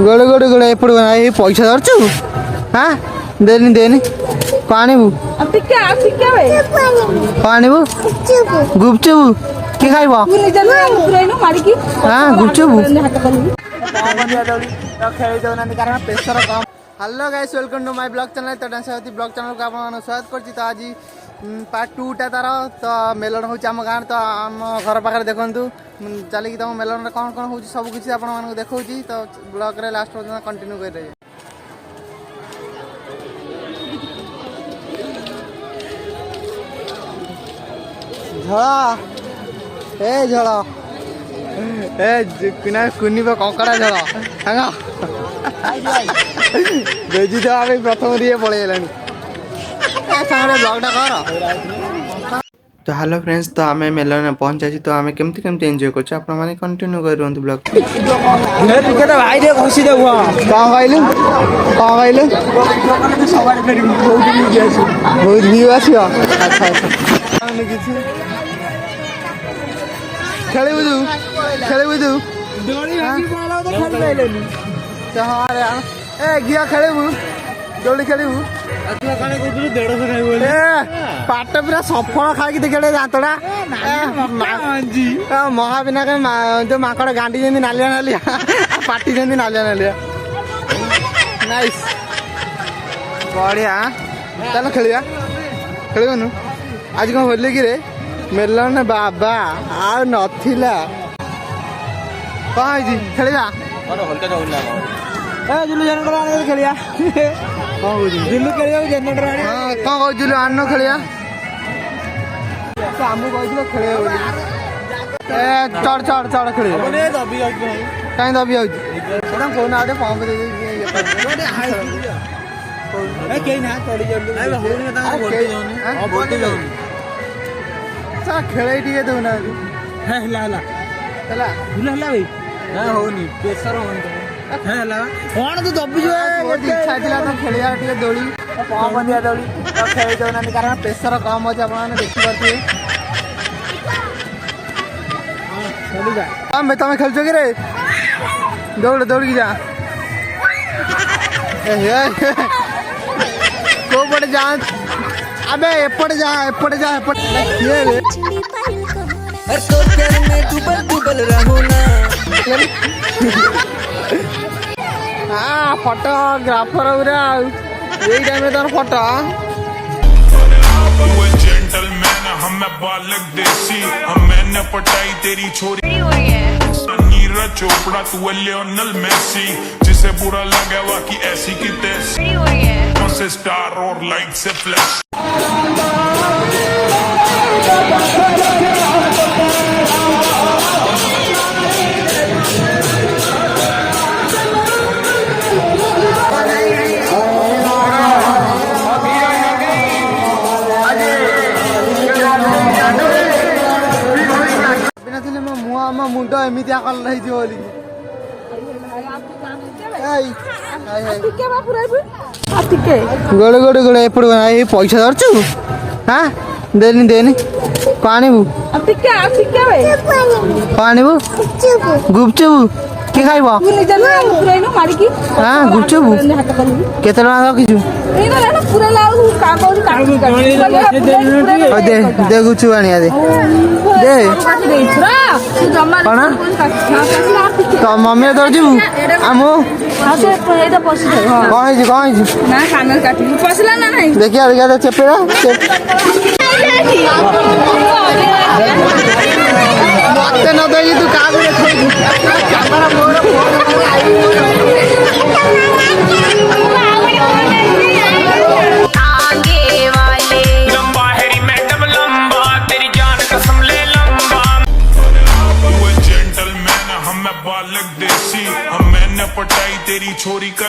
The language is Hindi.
गोड़े गोड़े गोड़े एपड़ पैसा धरचु हाँ देनी देनी पानीबू पानीबू गुपचुप किए खाइब हाँ gupchup hello guys welcome to my vlog channel. तो डांसवती ब्लॉग चैनल को आप स्वागत करछि। तो आज पार्ट 2 टा तार तो मेलन हो आम गाँव तो आम घर पाखे देखु चलिए तुम मेलन कौन कौन हो सब किसी आप देखा तो ब्लॉग रे लास्ट पर्यटन कंटिन्यू कर रहे। झड़ा ए झड़ा ए कुनी कंकड़ा झड़ा सांग बेजी तो आम प्रथम दिए पड़े ब्लॉगटा कर। तो हेलो फ्रेंड्स तो आम मेलन पहुंचा तो आम केमती केमती एंजॉय कर कंटिन्यू कर ब्लॉग भाई घसी देव कौन कहलु बहुत व्यू आस अच्छा अच्छा खेलबू तू हाँ रे ए घिया खेलबू दौड़ी खेलबू पाट पूरा सफल खाई देखिए दांतटा महाविना जो माकड़ गांडी जमी नालिया नालिया पाटी जमी नालिया नालिया नाइस बढ़िया चल खेलिया खेलबनु आज कौन होली कि रे मेलन बाबा आ नथिला कौन खेलिया जुलू जनरेटर आने खेलिया जुलू खेलिया जनरेटर आने कौन कह जुलू आन खेलिया आमु कहू खेल चढ़ चढ़ चढ़ खेल कहीं दबी जाऊँ कौन आगे पंप दे खेल टे दौना कौन तू दबी बहुत इच्छा थी तो खेलिया टे दौड़ी पंप दिया दौड़ी तो खेल दौना कारण प्रेसर कम अच्छे आप देखिपे तुम खेल कि रे दौड़ दौड़ी जा को पटे जा अबे एपटे जा एपटे जा एपटे हाँ फोटोग्राफर यही टाइम में तार फोटो हमें बालक देसी मैंने पटाई तेरी छोरी नीरज चोपड़ा तू लियोनल मेसी जिसे बुरा लगा हुआ कि ऐसी की तैसी कौन से स्टार और लाइट से फ्लैश मुंड एमती गोड़े गोड़े गोड़े एपड़ पैसा धरचु हाँ देनी देनी पानीबू पानीबू गुपचुप किए खाइब हाँ गुपचुप केते टका रखिछु दे दे गुपचुप आनिया दे दे कौन तो मम्मी तो जीवु आम कौन देखिए देखिए चेपेड़ा मत न दे तू का बालक देसी मैंने पटाई तेरी छोरी का